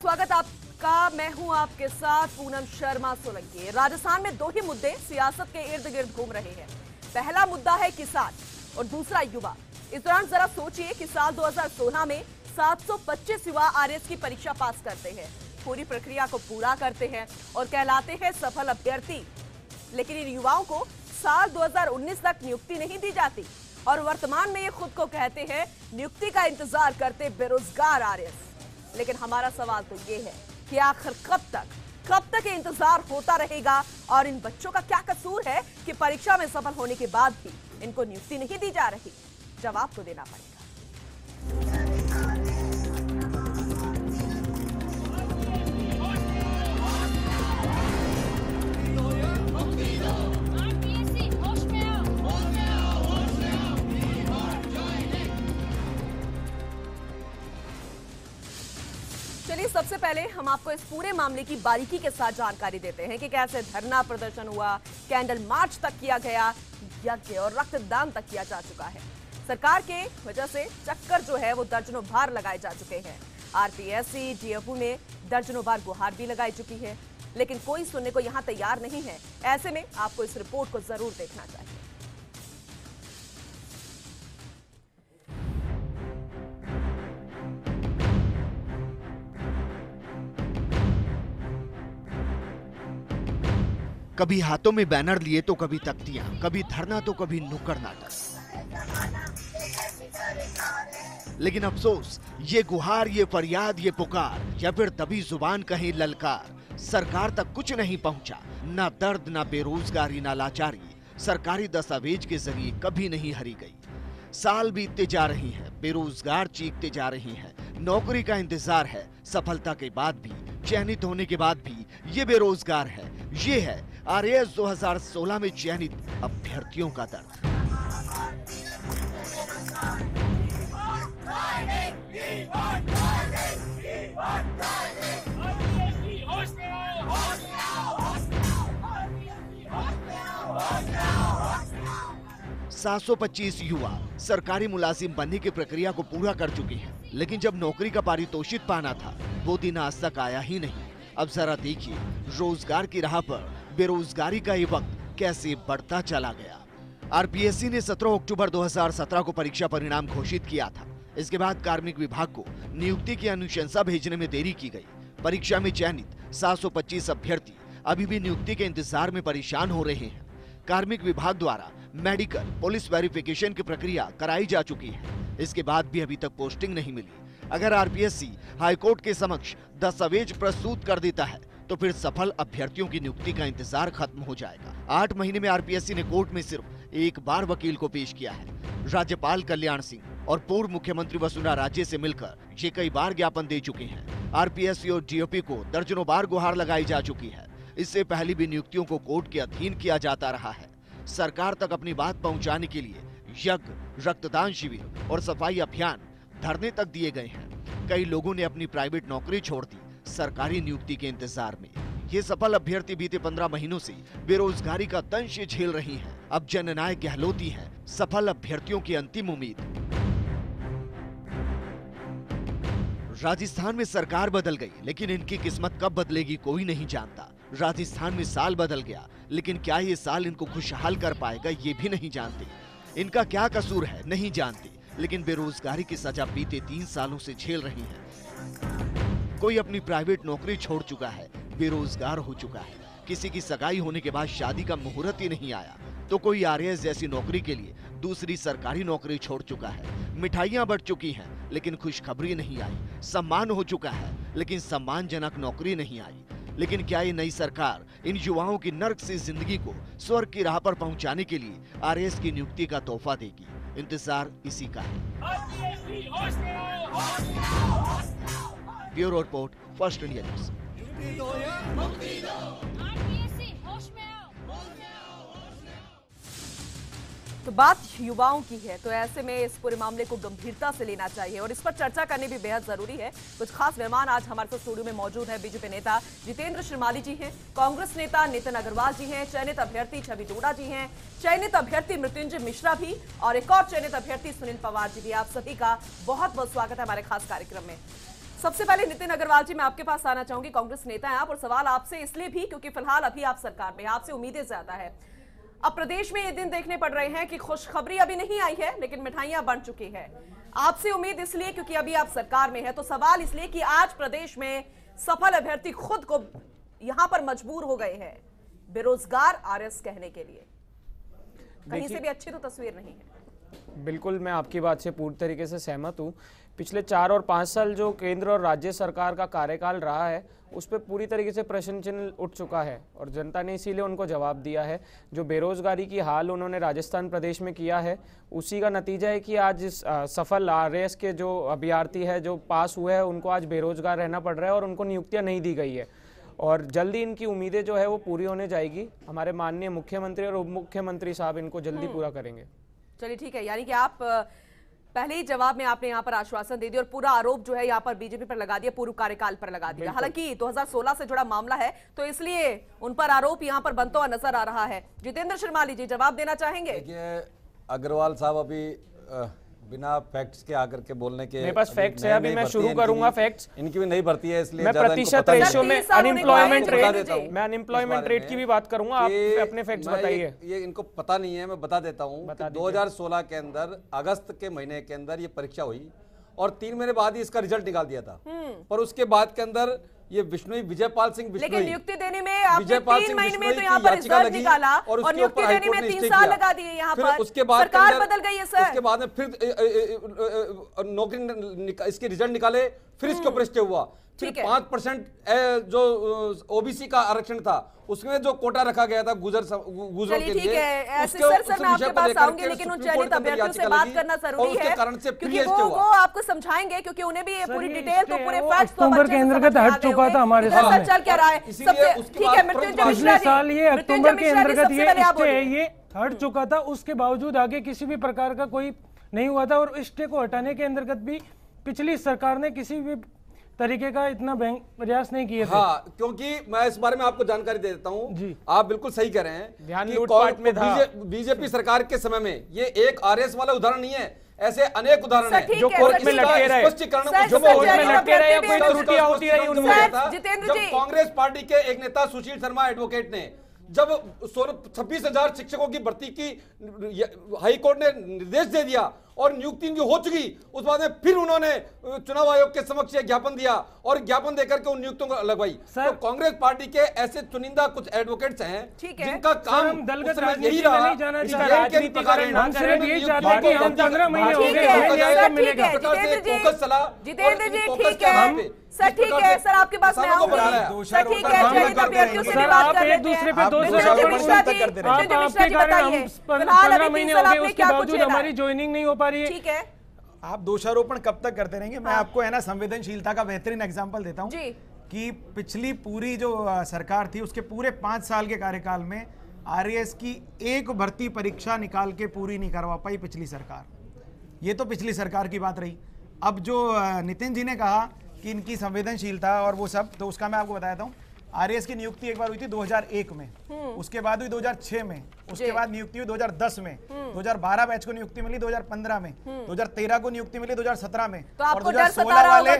स्वागत आपका। मैं हूं आपके साथ पूनम शर्मा सोलंकी। राजस्थान में दो ही मुद्दे सियासत के इर्द गिर्द घूम रहे हैं। पहला मुद्दा है किसान और दूसरा युवा। इस दौरान जरा सोचिए कि साल 2016 में 725 युवा आरएएस की परीक्षा पास करते हैं, पूरी प्रक्रिया को पूरा करते हैं और कहलाते हैं सफल अभ्यर्थी। लेकिन इन युवाओं को साल 2019 तक नियुक्ति नहीं दी जाती और वर्तमान में ये खुद को कहते हैं नियुक्ति का इंतजार करते बेरोजगार आरएएस। लेकिन हमारा सवाल तो ये है कि आखिर कब तक ये इंतजार होता रहेगा और इन बच्चों का क्या कसूर है कि परीक्षा में सफल होने के बाद भी इनको नियुक्ति नहीं दी जा रही? जवाब तो देना पड़ेगा। चलिए सबसे पहले हम आपको इस पूरे मामले की बारीकी के साथ जानकारी देते हैं कि कैसे धरना प्रदर्शन हुआ, कैंडल मार्च तक किया गया, यज्ञ और रक्तदान तक किया जा चुका है। सरकार के वजह से चक्कर जो है वो दर्जनों बार लगाए जा चुके हैं। आरपीएससी, डीएफओ ने दर्जनों बार गुहार भी लगाई चुकी है, लेकिन कोई सुनने को यहां तैयार नहीं है। ऐसे में आपको इस रिपोर्ट को जरूर देखना चाहिए। कभी हाथों में बैनर लिए तो कभी तख्तियां, कभी धरना तो कभी नुक्कड़ नाटक। लेकिन अफसोस, ये गुहार, ये फरियाद, ये पुकार या फिर दबी जुबान कहीं ललकार सरकार तक कुछ नहीं पहुंचा। ना दर्द, ना बेरोजगारी, ना लाचारी सरकारी दस्तावेज के जरिए कभी नहीं हरी गई। साल बीतते जा रही हैं, बेरोजगार चीखते जा रही हैं, नौकरी का इंतजार है। सफलता के बाद भी, चयनित होने के बाद भी ये बेरोजगार है। ये है आरएएस 2016 में चयनित अभ्यर्थियों का दर्द। सात 725 युवा सरकारी मुलाजिम बनने की प्रक्रिया को पूरा कर चुके हैं, लेकिन जब नौकरी का पारितोषिक पाना था वो दिन आज तक आया ही नहीं। अब जरा देखिए, रोजगार की राह पर बेरोजगारी का ये वक्त कैसे बढ़ता चला गया। आरपीएससी ने 17 अक्टूबर 2017 को परीक्षा परिणाम घोषित किया था। इसके बाद कार्मिक विभाग को नियुक्ति की अनुशंसा भेजने में देरी की गई। परीक्षा में चयनित 725 अभ्यर्थी अभी भी नियुक्ति के इंतजार में परेशान हो रहे हैं। कार्मिक विभाग द्वारा मेडिकल, पुलिस वेरिफिकेशन की प्रक्रिया कराई जा चुकी है। इसके बाद भी अभी तक पोस्टिंग नहीं मिली। अगर आरपीएससी हाईकोर्ट के समक्ष दस्तावेज प्रस्तुत कर देता है तो फिर सफल अभ्यर्थियों की नियुक्ति का इंतजार खत्म हो जाएगा। 8 महीने में आरपीएससी ने कोर्ट में सिर्फ एक बार वकील को पेश किया है। राज्यपाल कल्याण सिंह और पूर्व मुख्यमंत्री वसुंधरा राजे से मिलकर ये कई बार ज्ञापन दे चुके हैं। आरपीएससी और डीओपी को दर्जनों बार गुहार लगाई जा चुकी है। इससे पहले भी नियुक्तियों को कोर्ट के अधीन किया जाता रहा है। सरकार तक अपनी बात पहुंचाने के लिए यज्ञ, रक्तदान शिविर और सफाई अभियान, धरने तक दिए गए हैं। कई लोगों ने अपनी प्राइवेट नौकरी छोड़ दी सरकारी नियुक्ति के इंतजार में। ये सफल अभ्यर्थी बीते 15 महीनों से बेरोजगारी का दंश झेल रही हैं। अब जननायक कहलाती हैं सफल अभ्यर्थियों की अंतिम उम्मीद। राजस्थान में सरकार बदल गई, लेकिन इनकी किस्मत कब बदलेगी कोई नहीं जानता। राजस्थान में साल बदल गया, लेकिन क्या ये साल इनको खुशहाल कर पाएगा ये भी नहीं जानते। इनका क्या कसूर है नहीं जानते, लेकिन बेरोजगारी की सजा बीते 3 सालों से झेल रही हैं। कोई अपनी प्राइवेट नौकरी छोड़ चुका है, बेरोजगार हो चुका है। किसी की सगाई होने के बाद शादी का मुहूर्त ही नहीं आया, तो कोई आरएएस जैसी नौकरी के लिए दूसरी सरकारी नौकरी छोड़ चुका है। मिठाइयां बढ़ चुकी हैं, लेकिन खुशखबरी नहीं आई। सम्मान हो चुका है, लेकिन सम्मानजनक नौकरी नहीं आई। लेकिन क्या ये नई सरकार इन युवाओं की नर्क से जिंदगी को स्वर्ग की राह पर पहुंचाने के लिए आरएएस की नियुक्ति का तोहफा देगी? इंतजार इसी का है। Bureau report, first India news. तो बात युवाओं की है, तो ऐसे में इस पूरे मामले को गंभीरता से लेना चाहिए और इस पर चर्चा करनी भी बेहद जरूरी है। कुछ खास मेहमान आज हमारे साथ स्टूडियो में मौजूद है। बीजेपी नेता जितेंद्र श्रीमाली जी हैं, कांग्रेस नेता नितिन अग्रवाल जी हैं, चयनित अभ्यर्थी छवि डोडा जी हैं, चयनित अभ्यर्थी मृत्युंजय मिश्रा भी और एक और चयनित अभ्यर्थी सुनील पवार जी भी। आप सभी का बहुत बहुत स्वागत है हमारे खास कार्यक्रम में। सबसे पहले नितिन अग्रवाल जी, मैं आपके पास आना चाहूंगी। कांग्रेस नेता हैं आप, और सवाल आपसे इसलिए भी क्योंकि फिलहाल अभी आप सरकार में, आपसे उम्मीदें ज्यादा है। अब प्रदेश में ये दिन देखने पड़ रहे हैं कि खुशखबरी अभी नहीं आई है, लेकिन मिठाइयां बन चुकी है। आपसे उम्मीद इसलिए क्योंकि अभी आप सरकार में है, तो सवाल इसलिए कि आज प्रदेश में सफल अभ्यर्थी खुद को यहां पर मजबूर हो गए हैं बेरोजगार आरएस कहने के लिए। कहीं से भी अच्छी तो तस्वीर नहीं है। बिल्कुल, मैं आपकी बात से पूरी तरीके से सहमत हूँ। पिछले 4 और 5 साल जो केंद्र और राज्य सरकार का कार्यकाल रहा है, उस पर पूरी तरीके से प्रश्न चिन्ह उठ चुका है और जनता ने इसीलिए उनको जवाब दिया है। जो बेरोजगारी की हाल उन्होंने राजस्थान प्रदेश में किया है, उसी का नतीजा है कि आज इस सफल आरएएस के जो अभ्यर्थी है, जो पास हुए हैं, उनको आज बेरोजगार रहना पड़ रहा है और उनको नियुक्तियाँ नहीं दी गई है। और जल्दी इनकी उम्मीदें जो है वो पूरी होने जाएगी। हमारे माननीय मुख्यमंत्री और उप मुख्यमंत्री साहब इनको जल्दी पूरा करेंगे। चलिए ठीक है, यानी कि आप पहले ही जवाब में आपने यहाँ पर आश्वासन दे दिया और पूरा आरोप जो है यहाँ पर बीजेपी पर लगा दिया, पूर्व कार्यकाल पर लगा दिया। हालांकि 2016 से जुड़ा मामला है, तो इसलिए उन पर आरोप यहाँ पर बनता हुआ नजर आ रहा है। जितेंद्र श्रीमाली जी, जवाब देना चाहेंगे? देखिए, अग्रवाल साहब अभी बिना फैक्ट्स के आकर के बोलने के, मेरे पास फैक्ट्स है, अभी मैं शुरू करूंगा फैक्ट्स। इनकी भी नहीं भरती है, इसलिए मैं प्रतिशत रेशियो में अनएम्प्लॉयमेंट रेट, मैं अनएम्प्लॉयमेंट रेट की भी बात करूंगा। आप अपने फैक्ट्स बताइए। ये इनको पता नहीं है, मैं बता देता हूँ। 2016 के अंदर अगस्त के महीने के अंदर ये परीक्षा हुई और 3 महीने बाद ही इसका रिजल्ट निकाल दिया था। पर उसके बाद के अंदर ये विजयपाल सिंह बिश्नोई, लेकिन नियुक्ति देने में आपने 3 महीने में तो यहाँ पर रिजल्ट निकाला और नियुक्ति देने में 3 साल लगा दिए। यहाँ पर उसके बाद सरकार बदल गई है सर। उसके बाद में फिर नौकरी इसके रिजल्ट निकाले, फिर इसके ऊपर स्टे हुआ। फिर 5% जो ओबीसी का आरक्षण था, उसमें जो कोटा रखा गया था गुजरों के लिए, सर मैं आपके पास आऊंगी, लेकिन उन चयनित अभ्यर्थियों से बात करना जरूरी है क्योंकि वो आपको समझाएंगे, क्योंकि उन्हें भी ये पूरी डिटेल तो पूरे फैक्ट्स तो अक्टूबर के अंतर्गत हट चुका था हमारे सामने। चल क्या रहा है ठीक है, पिछले साल ये अक्टूबर के अंतर्गत ये हट चुका था, उसके बावजूद आगे किसी भी प्रकार का कोई नहीं हुआ था। और स्टे को हटाने के अंतर्गत भी पिछली सरकार ने किसी भी तरीके का इतना प्रयास नहीं किए थे। हाँ, क्योंकि मैं इस बारे में आपको जानकारी दे देता हूँ। आप बिल्कुल सही कह रहे हैं। ध्यान लूटपाट में था। बीजेपी सरकार के समय में ये एक आरएस वाला उदाहरण नहीं है, ऐसे अनेक उदाहरण हैं जो कोर्ट में लटके रहे, जो कोर्ट में लटके रहे, कोई त्रुटियां होती रही उनमें। जब कांग्रेस पार्टी के एक नेता सुशील शर्मा एडवोकेट ने जब 26,000 शिक्षकों की भर्ती की हाईकोर्ट ने निर्देश दे दिया और नियुक्ति इनकी हो चुकी, उस बाद में फिर उन्होंने चुनाव आयोग के समक्ष ज्ञापन दिया और ज्ञापन देकर के उन नियुक्तियों को लगवाई। तो कांग्रेस पार्टी के ऐसे चुनिंदा कुछ एडवोकेट्स हैं जिनका काम दलगत यही रहा। सर ठीक है सर, आपके पास मैं आऊंगी। सर ठीक है, चयनित अभ्यर्थियों से भी बात कर लेते हैं। आपके कारण 15 महीने हो गए, उसके बावजूद हमारी ज्वाइनिंग नहीं हो पा रही है। ठीक है, आप दोषारोपण कब तक करते रहेंगे? मैं आपको है ना संवेदनशीलता का बेहतरीन एग्जांपल देता हूं कि पिछली पूरी जो सरकार थी, उसके पूरे 5 साल के कार्यकाल में आरएएस की एक भर्ती परीक्षा निकाल के पूरी नहीं करवा पाई पिछली सरकार। ये तो पिछली सरकार की बात रही। अब जो नितिन जी ने कहा कि इनकी संवेदनशीलता और वो सब, तो उसका मैं आपको बताता हूँ। आरएएस की नियुक्ति एक बार हुई थी 2001 में, उसके बाद हुई 2006 में, उसके बाद नियुक्ति हुई 2010 में, 2012 बैच को नियुक्ति मिली 2015 में, 2013 को नियुक्ति मिली 2017 में, और 2016 वाले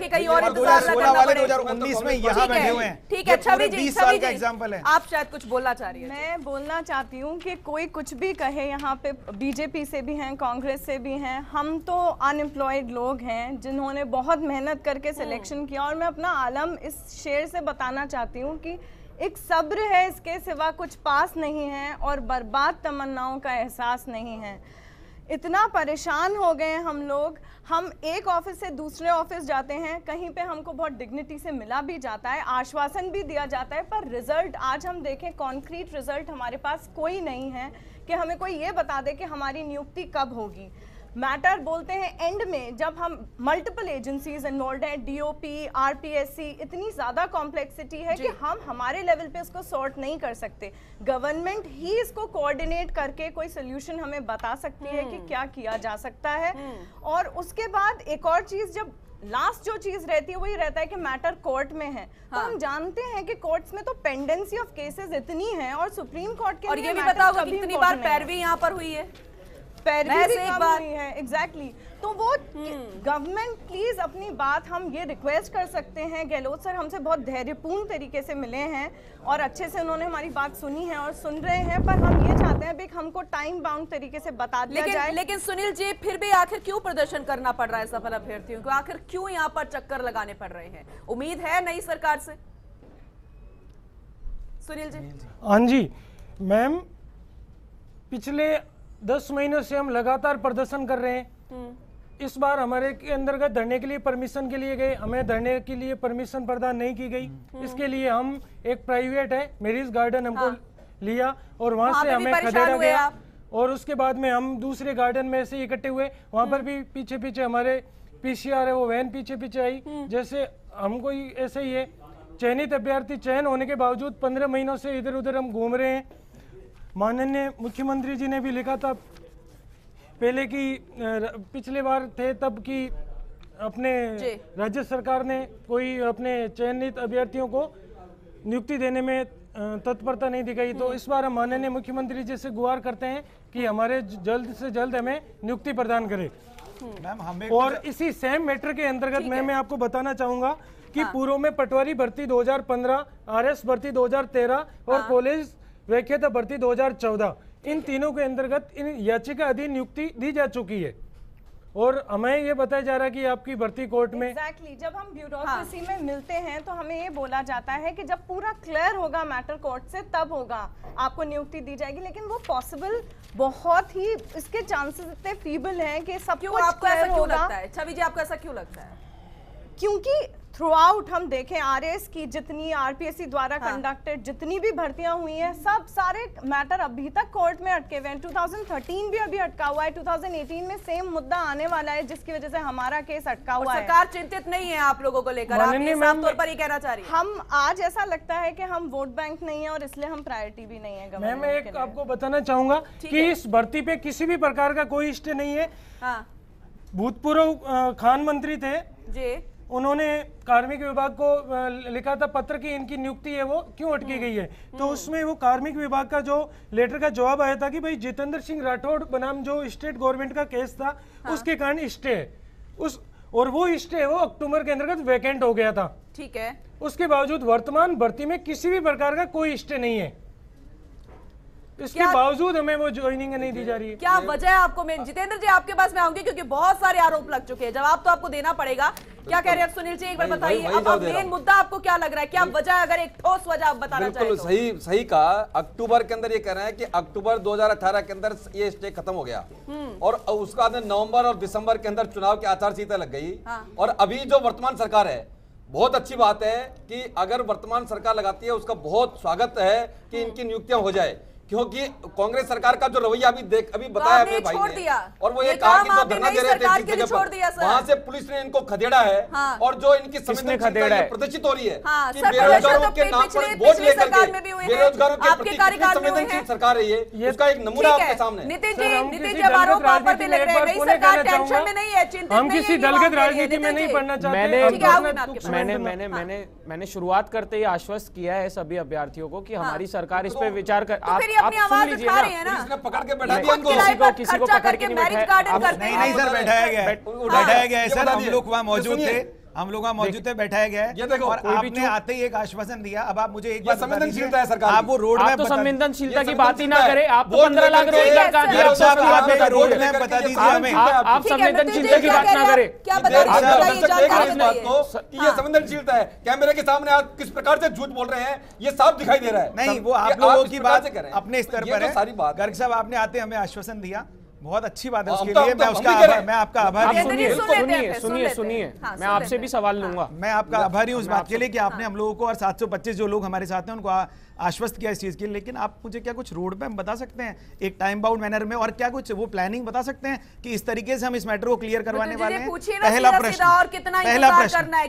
2019 में यहाँ बैठे हुए हैं। ठीक है, 20 साल का एग्जाम्पल है। आप शायद कुछ बोलना चाह रही है। मैं बोलना चाहती हूँ कि कोई कुछ भी कहे, यहाँ पे बीजेपी से भी हैं, कांग्रेस से भी हैं, हम तो अनएम्प्लॉयड लोग हैं जिन्होंने बहुत मेहनत करके सिलेक्शन किया। और मैं अपना आलम इस शेर से बताना चाहती हूँ कि एक सब्र है, इसके सिवा कुछ पास नहीं है, और बर्बाद तमन्नाओं का एहसास नहीं है। इतना परेशान हो गए हम लोग, हम एक ऑफिस से दूसरे ऑफिस जाते हैं, कहीं पे हमको बहुत डिग्निटी से मिला भी जाता है, आश्वासन भी दिया जाता है, पर रिजल्ट आज हम देखें, कॉन्क्रीट रिजल्ट हमारे पास कोई नहीं है कि हमें कोई ये बता दे कि हमारी नियुक्ति कब होगी। मैटर बोलते हैं एंड में, जब हम मल्टीपल एजेंसीज इन्वॉल्व हैं, डीओपी, आरपीएससी, इतनी ज़्यादा कॉम्प्लेक्सिटी है कि हम हमारे लेवल पे इसको सॉर्ट नहीं कर सकते। गवर्नमेंट ही इसको कोऑर्डिनेट करके कोई सोल्यूशन हमें बता सकती है कि क्या किया जा सकता है। और उसके बाद एक और चीज़, जब लास्ट जो चीज रहती है वही रहता है कि मैटर कोर्ट में है। तो हम जानते हैं कि कोर्ट्स में तो पेंडेंसी ऑफ केसेस इतनी है, और सुप्रीम कोर्ट के और ये भी पता होगा कितनी बार पैरवी यहाँ पर हुई है। पैरवी भी कम हुई है। एग्जैक्टली तो वो गवर्नमेंट प्लीज अपनी बात, हम ये रिक्वेस्ट कर सकते हैं, गहलोत सर हमसे बहुत धैर्यपूर्ण तरीके से मिले हैं और अच्छे से उन्होंने हमारी बात सुनी है और सुन रहे हैं, पर हम ये चाहते हैं कि हमको टाइम बाउंड तरीके से बता दिया जाए। लेकिन सुनील जी, फिर भी आखिर क्यों प्रदर्शन करना पड़ रहा है सफल अभ्यर्थियों को? आखिर क्यों यहाँ पर चक्कर लगाने पड़ रहे हैं? उम्मीद है नई सरकार से? सुनील जी। हाँ जी मैम, पिछले 10 महीनों से हम लगातार प्रदर्शन कर रहे हैं। इस बार हमारे के अंतर्गत धरने के लिए परमिशन के लिए गए, हमें धरने के लिए परमिशन प्रदान नहीं की गई। इसके लिए हम एक प्राइवेट है मैरिज गार्डन हमको लिया और वहां से हमें खदेड़ा गया और उसके बाद में हम दूसरे गार्डन में से इकट्ठे हुए। वहां पर भी पीछे पीछे हमारे पीसीआर है, वो वैन पीछे पीछे आई। जैसे हमको ऐसे ही है, चयनित अभ्यर्थी चयन होने के बावजूद 15 महीनों से इधर उधर हम घूम रहे हैं। माननीय मुख्यमंत्री जी ने भी लिखा था पहले की, पिछले बार थे तब की अपने राज्य सरकार ने कोई अपने चयनित अभ्यर्थियों को नियुक्ति देने में तत्परता नहीं दिखाई। तो इस बार हम माननीय मुख्यमंत्री जी से गुहार करते हैं कि हमारे जल्द से जल्द हमें नियुक्ति प्रदान करें। मैम हमें और इसी सेम मैटर के अंतर्गत मैं आपको बताना चाहूंगा कि पूर्व में पटवारी भर्ती 2015, आरएस भर्ती 2013 और कॉलेज व्याख्याता भर्ती 2014, इन तीनों के अंतर्गत इन याचिका अधीन नियुक्ति दी जा चुकी है और हमें ये बताया जा रहा है कि आपकी भर्ती कोर्ट में। एग्जैक्टली जब हम ब्यूरोक्रेसी में मिलते हैं तो हमें ये बोला जाता है कि जब पूरा क्लियर होगा मैटर कोर्ट से तब होगा आपको नियुक्ति दी जाएगी, लेकिन वो पॉसिबल बहुत ही, इसके चांसेस इतने फीबल हैं कि सब कुछ आपको ऐसा क्यों लगता है? छवि जी, आपको ऐसा क्यों लगता है? क्योंकि थ्रू आउट हम देखें आरएस की जितनी आरपीएससी द्वारा कंडक्टेड जितनी भी भर्तियां हुई हैं, सब सारे मैटर अभी तक कोर्ट में अटके हुए हैं। 2013 भी अभी अटका हुआ है, 2018 में सेम मुद्दा आने वाला है जिसकी वजह से हमारा केस अटका हुआ है। सरकार चिंतित नहीं है आप लोगों को लेकर, आप ये साफ तौर पर ये कहना चाह रही है? हम आज ऐसा लगता है कि हम वोट बैंक नहीं है और इसलिए हम प्रायोरिटी भी नहीं है गवर्नमेंट। मैं एक आपको बताना चाहूंगा कि इस भर्ती पे किसी भी प्रकार का कोई स्टे नहीं है। भूतपूर्व खान मंत्री थे जी, उन्होंने कार्मिक विभाग को लिखा था पत्र की इनकी नियुक्ति है वो क्यों अटकी गई है, तो उसमें वो कार्मिक विभाग का जो लेटर का जवाब आया था कि भाई जितेंद्र सिंह राठौड़ बनाम जो स्टेट गवर्नमेंट का केस था उसके कारण स्टे है उस, और वो स्टे वो अक्टूबर के अंतर्गत वैकेंट हो गया था। ठीक है, उसके बावजूद वर्तमान भर्ती में किसी भी प्रकार का कोई स्टे नहीं है, इसके बावजूद हमें वो ज्वाइनिंग नहीं दी जा रही है। क्या वजह है आपको? मैं जितेंद्र जी आपके पास में आऊंगी क्योंकि बहुत सारे आरोप लग चुके हैं, जवाब तो आपको देना पड़ेगा। क्या कह रहे हैं सुनील जी, एक बार बताइए। अब मेन मुद्दा आपको क्या लग रहा है, क्या वजह, अगर एक ठोस वजह आप बताना चाहें तो? सही कहा। अक्टूबर के अंदर ये कह रहे हैं कि अक्टूबर 2018 के अंदर ये स्टे खत्म हो गया और उसका नवंबर और दिसंबर के अंदर चुनाव की आचार संहिता लग गई। और अभी जो वर्तमान सरकार है, बहुत अच्छी बात है कि अगर वर्तमान सरकार लगाती है उसका बहुत स्वागत है कि इनकी नियुक्तियां हो जाए, क्योंकि कांग्रेस सरकार का जो रवैया अभी बताया अपने भाई ने, और वो ये कहा कि जो धरना दे रहे थे जिस जगह पर, वहां से पुलिस ने इनको खदेड़ा है। और जो इनकी संवेदनशीलता प्रदर्शित हो रही है कि बेरोजगारों के नाम पर वोट लेकर के बेरोजगारों के प्रति संवेदनशील सरकार है, ये उसका एक नमूना आपके सामने। नितिन जी आरोप आप पर भी लग रहे हैं, नई सरकार टेंशन में नहीं है, चिंतित नहीं है। हम किसी दलगत राजनीति में नहीं पढ़ना चाहते। मैंने शुरुआत करते ही आश्वस्त किया है सभी अभ्यर्थियों को कि हमारी सरकार इस पर विचार कर, आप सुन लीजिए ना, पकड़ के बैठा दिया किसी को पकड़ के नहीं बैठाया। नहीं सर, बैठाया गया है सर, हम लोग वहाँ मौजूद थे, हम लोग वहाँ मौजूद थे, बैठाया गया है। और आपने आते ही एक आश्वासन दिया। अब आप मुझे एक बात संवेदनशीलता है सरकार, आप वो रोड मैप, तो संवेदनशीलता की बात ही ना करें। आप 15 लाख रोजगार का रोड मैप बता दीजिए हमें, आप संवेदनशीलता की बात ना करें। क्या ये संवेदनशीलता है? कैमरे के सामने आप किस प्रकार से झूठ बोल रहे हैं ये साफ दिखाई दे रहा है। नहीं, वो आप लोगों की बात अपने स्तर पर है। सारी बात गर्ग साहब आपने आते हमें आश्वासन दिया, बहुत अच्छी बात है, उसके लिए मैं आपका आभारी हूँ। सुनिए, मैं आपसे भी सवाल लूंगा। मैं आपका आभारी हूँ उस बात के लिए कि आपने हम लोगों को और 725 जो लोग हमारे साथ हैं उनको आश्वस्त किया इस चीज के लिए। लेकिन आप मुझे क्या कुछ रोड मैप बता सकते हैं एक टाइम बाउंड मैनर में, और क्या कुछ वो प्लानिंग बता सकते हैं कि इस तरीके से हम इस मैटर को क्लियर करवाने वाले हैं? पहला प्रश्न।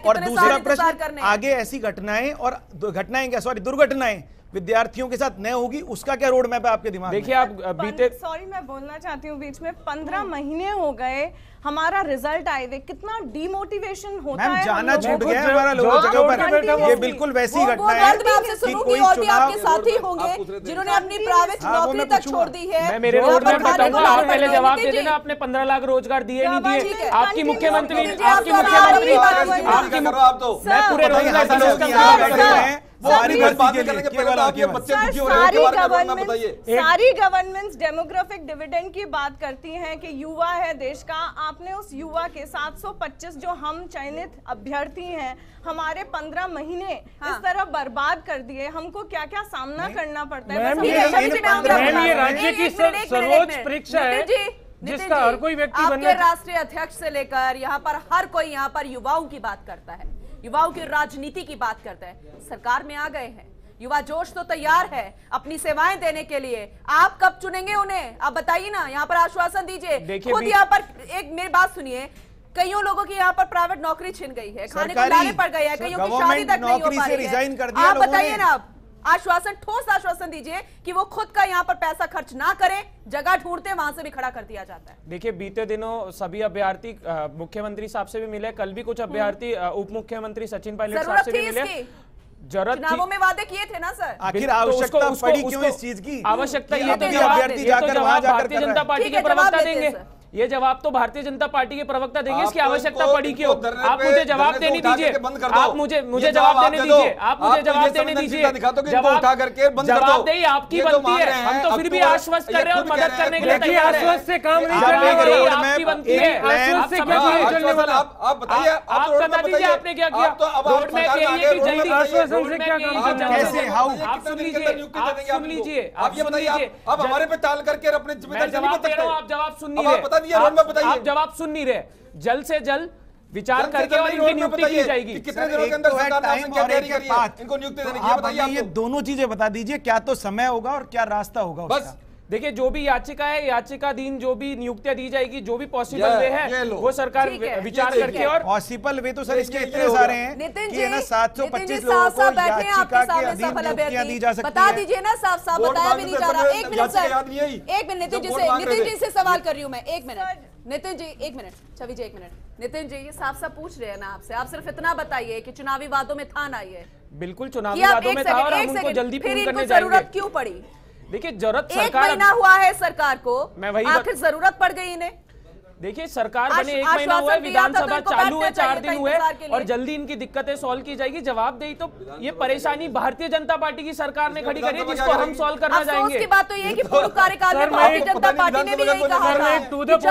और दूसरा प्रश्न, आगे ऐसी घटनाएं और दुर्घटनाएं विद्यार्थियों के साथ न होगी, उसका क्या रोड मैप है आपके दिमाग में? देखिए आप बीते, सॉरी मैं बोलना चाहती हूँ बीच में, 15 महीने हो गए हमारा रिजल्ट आए हुए, कितना डिमोटिवेशन होता है। जाना छूट गया हमारा लोगों जगह पर। ये बिल्कुल वैसी घटना है कि कोई आपके साथी होंगे जिन्होंने अपनी प्राइवेट नौकरी तक छोड़ दी है। मैं मेरे रोड मैप बताऊंगा, आप पहले जवाब दे देना। आपने 15 लाख रोजगार दिए नहीं दिए? आपकी मुख्यमंत्री मैं पूरे रोजगार सारी गवर्नमेंट्स डेमोग्राफिक डिविडेंड की बात करती हैं कि युवा है देश का। आपने उस युवा के 725 जो हम चयनित अभ्यर्थी हैं, हमारे 15 महीने इस तरह बर्बाद कर दिए। हमको क्या क्या सामना करना पड़ता है। ये राज्य की सर्वोच्च परीक्षा है जिसका हर कोई व्यक्ति बनना। राष्ट्रीय अध्यक्ष से लेकर यहाँ पर हर कोई यहाँ पर युवाओं की बात करता है, युवाओं की राजनीति की बात करता है। सरकार में आ गए हैं, युवा जोश तो तैयार है अपनी सेवाएं देने के लिए। आप कब चुनेंगे उन्हें? आप बताइए ना, यहाँ पर आश्वासन दीजिए। खुद यहाँ पर एक मेरी बात सुनिए, कईयों लोगों की यहाँ पर प्राइवेट नौकरी छिन गई है, खाने को लाने पड़ गई है, कईयों की शादी तक नहीं हो पा रही है। आप बताइए ना, आप आश्वासन, ठोस आश्वासन दीजिए कि वो खुद का यहाँ पर पैसा खर्च ना करे, जगह ढूंढते वहां से भी खड़ा कर दिया जाता है। देखिए बीते दिनों सभी अभ्यर्थी मुख्यमंत्री साहब से भी मिले, कल भी कुछ अभ्यर्थी उप मुख्यमंत्री सचिन पायलट साहब से भी मिले। चुनावों में वादे किए थे ना सर। आखिर आवश्यकता पड़ी क्यों इस चीज की? आवश्यकता ये तो जवाब भारतीय जनता पार्टी के प्रवक्ता देंगे। ये जवाब तो भारतीय जनता पार्टी के प्रवक्ता देंगे। इसकी आवश्यकता पड़ी क्यों? आप मुझे जवाब देने दीजिए, आप मुझे जवाब देने दीजिए, आप मुझे जवाब देने दीजिए। जवाब दे आपकी बनती है, हम तो फिर भी आश्वस्त कर रहे हैं और मदद करने के लिए तैयार हैं। आश्वस्त से काम नहीं चलने वाला, आपकी बनती है। आश्वस्त से क्या नहीं चलने वाला? आप बताइए, आप बता दीजिए आपने क्या किया। रोड मैप यही है कि जल्दी आश्वासन से क्या काम कैसे? आप सुन लीजिए, आप ये बताइए, आप हमारे पे टाल करके अपने जिम्मेदारी नहीं बता सकते। आप जवाब सुन नहीं रहे, आप जवाब सुन नहीं रहे। जल्द से जल्द विचार करके और इनकी नियुक्ति की जाएगी। कितने दिनों के अंदर सरकार ने क्या तैयारी करी है इनको नियुक्ति देने की? बताइए, ये दोनों चीजें बता दीजिए, क्या तो समय होगा और क्या रास्ता होगा। बस देखिए, जो भी याचिका है, याचिकाधीन जो भी नियुक्तियां दी जाएगी, जो भी पॉसिबल वे है वो सरकार विचार करके। और पॉसिबल वे तो सर इसके इतने सारे हैं कि ना 725 लोगों को याचिका के अधीन नियुक्तियां दी जा सकती है। बता दीजिए ना, साफ साफ बताया भी नहीं जा रहा। एक मिनट सर, एक मिनट नितिन जी से सवाल कर रही हूँ मैं। एक मिनट नितिन जी, एक मिनट, छवि जी एक मिनट। नितिन जी, ये साफ साफ पूछ रहे हैं ना आपसे, आप सिर्फ इतना बताइए कि चुनावी वादों में था ना ये? बिल्कुल चुनावी वादों में था और हम उनको जल्दी पूर्ण करने जाएंगे। जरूरत क्यों पड़ी? देखिए जरूरत, एक महीना हुआ है सरकार को, आखिर जरूरत पड़ गई इन्हें। देखिए सरकार बने 1 महीना हुआ है, विधानसभा चालू है, 4 दिन हुए और जल्दी इनकी दिक्कतें सॉल्व की जाएगी। जवाब दे तो ये परेशानी भारतीय जनता पार्टी की सरकार ने खड़ी करी, जिसको हम सॉल्व करना चाहेंगे। की बात तो ये कि पूर्व कार्यकाल में भारतीय जनता पार्टी ने भी यही कहा था,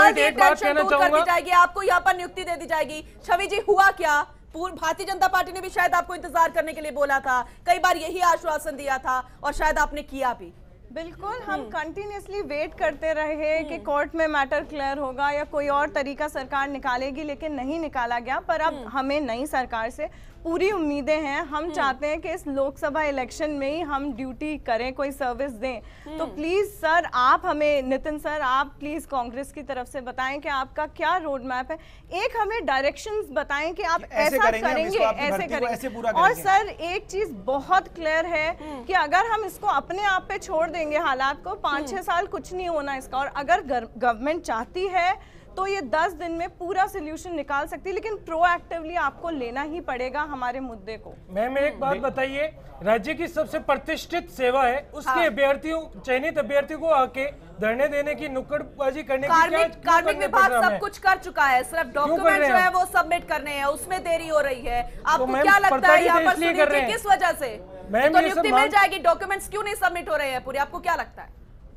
एक बात कहना चाहूंगा, आपको यहाँ पर नियुक्ति दे दी जाएगी। छवि जी, हुआ क्या? पूर्व भारतीय जनता पार्टी ने भी शायद आपको इंतजार करने के लिए बोला था, कई बार यही आश्वासन दिया था और शायद आपने किया भी। बिल्कुल, हम कंटिन्यूसली वेट करते रहे कि कोर्ट में मैटर क्लियर होगा या कोई और तरीका सरकार निकालेगी, लेकिन नहीं निकाला गया। पर अब हमें नई सरकार से पूरी उम्मीदें हैं। हम चाहते हैं कि इस लोकसभा इलेक्शन में ही हम ड्यूटी करें, कोई सर्विस दें। तो प्लीज सर, आप हमें, नितिन सर, आप प्लीज कांग्रेस की तरफ से बताएं कि आपका क्या रोड मैप है। एक हमें डायरेक्शंस बताएं कि आप ऐसा करेंगे, ऐसे करेंगे। और सर एक चीज बहुत क्लियर है कि अगर हम इसको अपने आप पे छोड़ देंगे हालात को, 5-6 साल कुछ नहीं होना इसका। और अगर गवर्नमेंट चाहती है तो ये 10 दिन में पूरा सोल्यूशन निकाल सकती है, लेकिन प्रोएक्टिवली आपको लेना ही पड़ेगा हमारे मुद्दे को। मैम एक बात बताइए, राज्य की सबसे प्रतिष्ठित सेवा है, उसके अभ्यर्थियों, चयनित अभ्यर्थियों को आके धरने देने की, नुक्कड़बाजी करने की, कार्मिक विभाग सब कुछ कर चुका है, सिर्फ डॉक्यूमेंट जो है वो सबमिट करने हैं, उसमें देरी हो रही है। आपको क्या लगता है यहाँ पर सुनियोजित किस वजह से? तो नियुक्ति मिल जाएगी, डॉक्यूमेंट्स क्यों नहीं सबमिट हो रहे हैं पूरे? आपको क्या लगता है?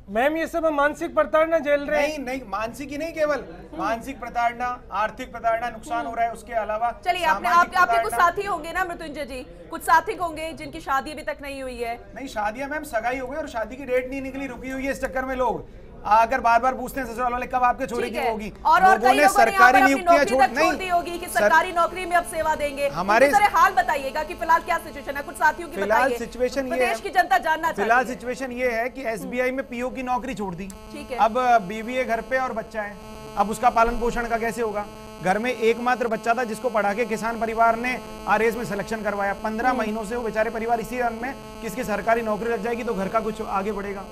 मैम ये सब मानसिक प्रताड़ना झेल रहे हैं। नहीं, मानसिक ही नहीं, केवल मानसिक प्रताड़ना, आर्थिक प्रताड़ना, नुकसान हो रहा है, उसके अलावा चलिए आपके कुछ साथी होंगे ना मृत्युंजय जी, कुछ साथी होंगे जिनकी शादी अभी तक नहीं हुई है। नहीं, शादियां मैम सगाई हो गई और शादी की डेट नहीं निकली, रुकी हुई है। इस चक्कर में लोग अगर बार बार पूछते हैं ससुराल वाले कब आपके छोरे की होगी, और लोगों ने सरकारी नियुक्तियां छोड़ दी होगी कि सरकारी नौकरी में अब सेवा देंगे। हमारे हाल बताइए कि फिलहाल क्या सिचुएशन है, कुछ साथियों की फिलहाल सिचुएशन ये है, प्रदेश की जनता जानना चाहती है। फिलहाल सिचुएशन ये है कि SBI में PO की नौकरी छोड़ दी, ठीक है, अब बीवी है घर पे और बच्चा है। अब उसका पालन पोषण का कैसे होगा? घर में एकमात्र बच्चा था जिसको पढ़ा के किसान परिवार ने आरएएस में सिलेक्शन करवाया। 15 महीनों से वो बेचारे परिवार इसी रन में किसकी सरकारी नौकरी लग जाएगी तो घर का कुछ आगे बढ़ेगा।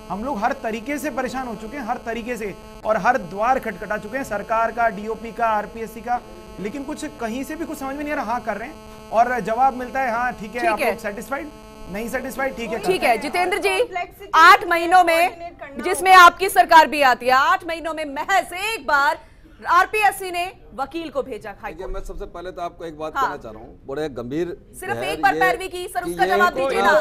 हम लोग हर तरीके से परेशान हो चुके हैं, हर तरीके से, और हर द्वार खटखटा चुके हैं, सरकार का, डीओपी का, आरपीएससी का, लेकिन कुछ कहीं से भी कुछ समझ में नहीं आ रहा। हाँ कर रहे हैं और जवाब मिलता है हाँ ठीक है, आप लोग सेटिस्फाइड, नहीं सेटिस्फाइड, ठीक है। ठीक है जितेंद्र जी, 8 महीनों में जिसमें आपकी सरकार भी आती है, 8 महीनों में महज एक बार आरपीएससी ने वकील को भेजा हाई कोर्ट। मैं सबसे पहले तो आपको एक बात कहना चाह रहा हूँ, बड़े गंभीर, सिर्फ एक बार पैरवी की सर, उसका जवाब दीजिए ना।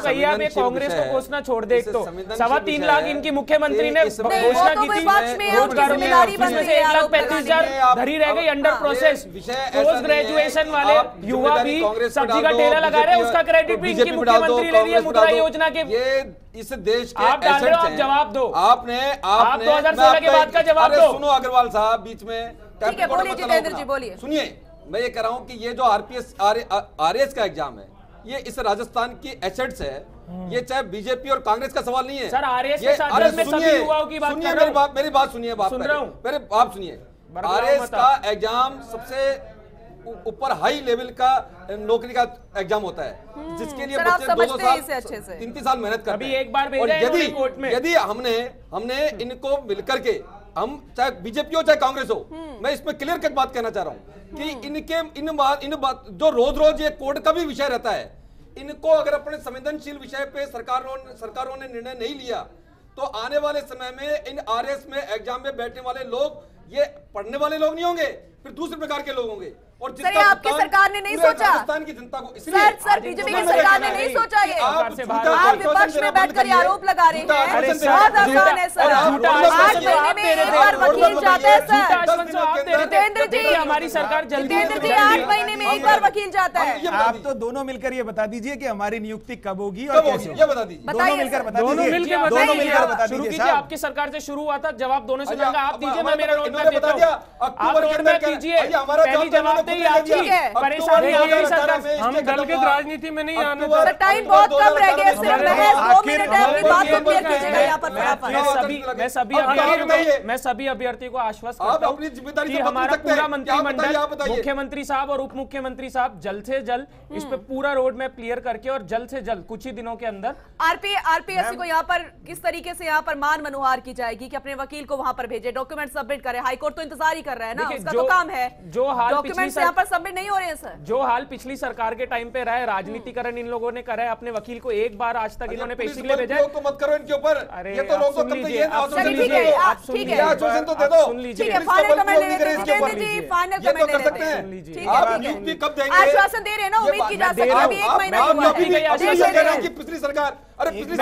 कांग्रेस को घोषणा छोड़ दे, तो 3.25 लाख इनकी मुख्यमंत्री ने घोषणा की थी, रोजगार में 1,35,000 धरी रह गई अंडर प्रोसेस। पोस्ट ग्रेजुएशन वाले युवा भी सब्जी का ठेला लगा रहे हैं, उसका क्रेडिट भी इनकी मुख्यमंत्री ले रही है मुद्रा योजना के। इस देश के आप डाल रहे हो, आप जवाब दो। आपने 2016 के बाद का जवाब दो। सुनो अग्रवाल साहब, बीच में ठीक है, बोलिए जितेंद्र जी, बोलिए। सुनिए, मैं ये कह रहा हूं कि ये जो आरएएस का एग्जाम है, ये इस राजस्थान की एसेट्स है, ये चाहे बीजेपी और कांग्रेस का सवाल नहीं है सर। आरएएस के साथ में सभी युवाओं की बात कर रहा हूं, मेरी बात सुनिए, मेरे आप सुनिए। आरएएस का एग्जाम सबसे ऊपर हाई लेवल का नौकरी का एग्जाम होता है, जिसके लिए बच्चे 2 साल 3 साल मेहनत करते हैं। एक बार यदि हमने इनको मिलकर के, हम चाहे बीजेपी हो चाहे कांग्रेस हो, मैं इसमें क्लियर कट बात कहना चाह रहा हूं कि इन बात जो रोज ये कोर्ट का भी विषय रहता है, इनको अगर अपने संवेदनशील विषय पे सरकारों ने निर्णय नहीं लिया तो आने वाले समय में इन आरएएस में एग्जाम में बैठने वाले लोग ये पढ़ने वाले लोग नहीं होंगे, फिर दूसरे प्रकार के लोग होंगे। और जिसका आपकी सरकार ने नहीं सोचा, राजस्थान की जनता को, इसलिए सर बीजेपी की सरकार ने नहीं सोचा ये। आप विपक्ष में बैठकर आरोप लगा रहे हैं, बहुत आसान है सर। 8 महीने में एक बार वकील जाता है सर। जितेंद्र जी, हमारी सरकार जल्दी, जितेंद्र जी 8 महीने में एक बार वकील जाता है। आप तो दोनों मिलकर ये बता दीजिए कि हमारी नियुक्ति कब होगी और कैसे होगी, ये बता दीजिए। दोनों मिलकर बता दीजिए। आपकी सरकार से शुरू हुआ था, जवाब दोनों से मांगा, आप दीजिए, मैं मेरा रोड मैप देता हूं। आप रोड मैप दीजिए, पहली जवाब परेशानी आ गई सरकार। हम दलगत राजनीति में नहीं आने सर, टाइम बहुत कम रह गया, सिर्फ महज 2 मिनट है, अपनी बात को क्लियर कीजिएगा यहाँ पर फटाफट। मैं सभी अभ्यर्थियों को आश्वस्त करता हूँ कि हमारा पूरा मंत्रिमंडल, मुख्यमंत्री साहब और उप मुख्यमंत्री साहब जल्द से जल्द इस पे पूरा रोड मैप क्लियर करके और जल्द से जल्द कुछ ही दिनों के अंदर आरपीएससी को यहाँ पर किस तरीके से यहाँ पर मान मनोहार की जाएगी कि अपने वकील को वहां पर भेजे, डॉक्यूमेंट सबमिट करे। हाईकोर्ट तो इंतजार ही कर रहा है ना, उसका तो काम है। जो हाल डॉक्यूमेंट्स यहाँ पर सबमिट नहीं हो रहे हैं सर। जो हाल पिछली सरकार के टाइम पे रहा है, राजनीतिकरण इन लोगों ने करा है, अपने वकील को एक बार आज तक इन्होंने पेशी के लिए भेजा है। तो मत करो इनके ऊपर, ये तो लोग सुन लीजिए, फाइनल कमेंट ले लेते हैं जितेंद्र जी, फाइनल कमेंट ले लेते हैं। आप नियुक्ति कब देंगे? आश्वासन दे रहे हैं ना, उम्मीद की जा सकती है, अभी 1 महीना हुआ है। पिछली सरकार, अरे पिछली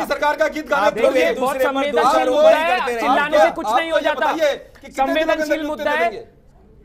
सरकार का गीत गाना बहुत संवेदनशील मुद्दा है, चिल्लाने से कुछ नहीं हो जाता। संवेदनशील मुद्दा है,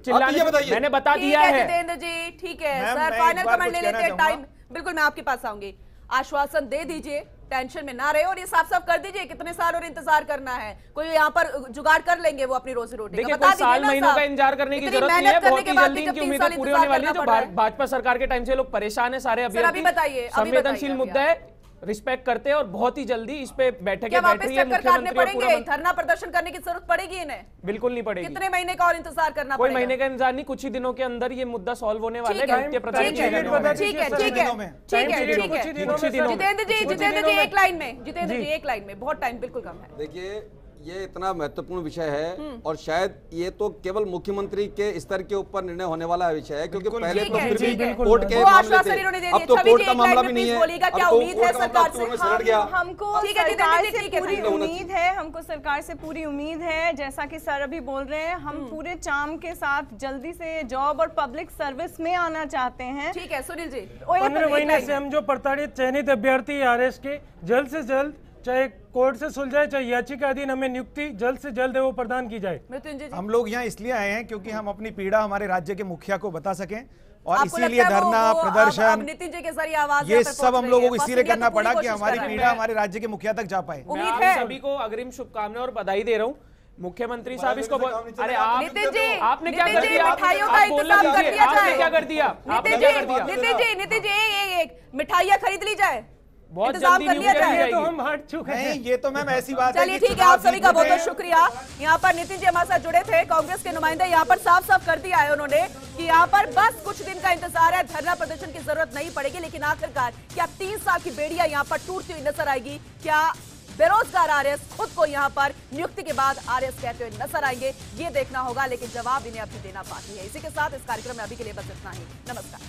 चिल्लाने, मैंने बता दिया है। जितेंद्र जी ठीक है सर, फाइनल कमेंट ले लेते हैं। टाइम बिल्कुल, मैं आपके पास आऊंगी। आश्वासन दे दीजिए, टेंशन में ना रहे, और ये साफ साफ कर दीजिए कितने साल और इंतजार करना है। कोई यहाँ पर जुगाड़ कर लेंगे वो अपनी रोजी रोटी का, बता दीजिए ना। महीनों का इंतजार करने की जरूरत नहीं है, बहुत ही जल्दी इनकी उम्मीदें पूरी होने वाली है। जो भाजपा सरकार के टाइम से लोग परेशान है सारे अभ्यर्थी, संवेदनशील मुद्दा है, रिस्पेक्ट करते हैं और बहुत ही जल्दी इस पे बैठक बैठ रही है मुख्यमंत्री और पूरा। धरना प्रदर्शन करने की जरूरत पड़ेगी इन्हें? बिल्कुल नहीं पड़ेगी। कितने महीने का और इंतजार करना पड़ेगा? कोई महीने का इंतजार नहीं, कुछ ही दिनों के अंदर ये मुद्दा सॉल्व होने वाला है। जितेंद्र जी एक लाइन में, जितेंद्र जी एक लाइन में, बहुत टाइम बिल्कुल कम है। देखिए ये इतना महत्वपूर्ण विषय है और शायद ये तो केवल मुख्यमंत्री के स्तर के ऊपर निर्णय होने वाला विषय है, क्योंकि पहले तो फिर भी कोर्ट के मामले थे, अब तो कोर्ट का मामला भी नहीं है। क्या उम्मीद है सरकार से? हमको सरकार से पूरी उम्मीद है, हमको सरकार से पूरी उम्मीद है। जैसा कि सर अभी बोल रहे हैं, हम पूरे चाम के साथ जल्दी से जॉब और पब्लिक सर्विस में आना चाहते हैं। ठीक है सुनील जी, 15 महीने से हम जो प्रताड़ित चयनित अभ्यर्थी आरएएस के जल्द से जल्द, चाहे कोर्ट से सुलझाए चाहे याचिका अधीन, हमें नियुक्ति जल्द से जल्द वो प्रदान की जाए। हम लोग यहाँ इसलिए आए हैं क्योंकि हम अपनी पीड़ा हमारे राज्य के मुखिया को बता सकें, और इसीलिए धरना प्रदर्शन नितिन जी के जरिए आवाज ये सब हम लोगों को इसीलिए करना पड़ा कि हमारी पीड़ा हमारे राज्य के मुखिया तक जा पाए। मैं सभी को अग्रिम शुभकामनाएं और बधाई दे रहा हूँ। मुख्यमंत्री साहब इसको अरे नितिन जी, आपने क्या कर दिया? मिठाइयों का इंतजाम कर दिया जाए। क्या कर दिया? नितिन जी एक मिठाइयाँ खरीद ली जाए। बहुत इंतजाम जल्दी कर लिया नियुक्ति जाए। की तो जाएगी। हम हट चुके हैं। नहीं, ये तो मैम ऐसी बात है चलिए कि ठीक है, आप चुनाव सभी का बहुत जीतने बहुत शुक्रिया। यहाँ पर नितिन जी हमारे साथ जुड़े थे, कांग्रेस के नुमाइंदे यहाँ पर साफ साफ कर दिया है उन्होंने कि यहाँ पर बस कुछ दिन का इंतजार है, धरना प्रदर्शन की जरूरत नहीं पड़ेगी। लेकिन आखिरकार क्या 3 साल की बेड़ियां यहाँ पर टूटती हुई नजर आएगी? क्या बेरोजगार आरएस खुद को यहाँ पर नियुक्ति के बाद आरएस कहते हुए नजर आएंगे? ये देखना होगा, लेकिन जवाब इन्हें अभी देना बाकी है। इसी के साथ इस कार्यक्रम में अभी के लिए बस इतना ही। नमस्कार।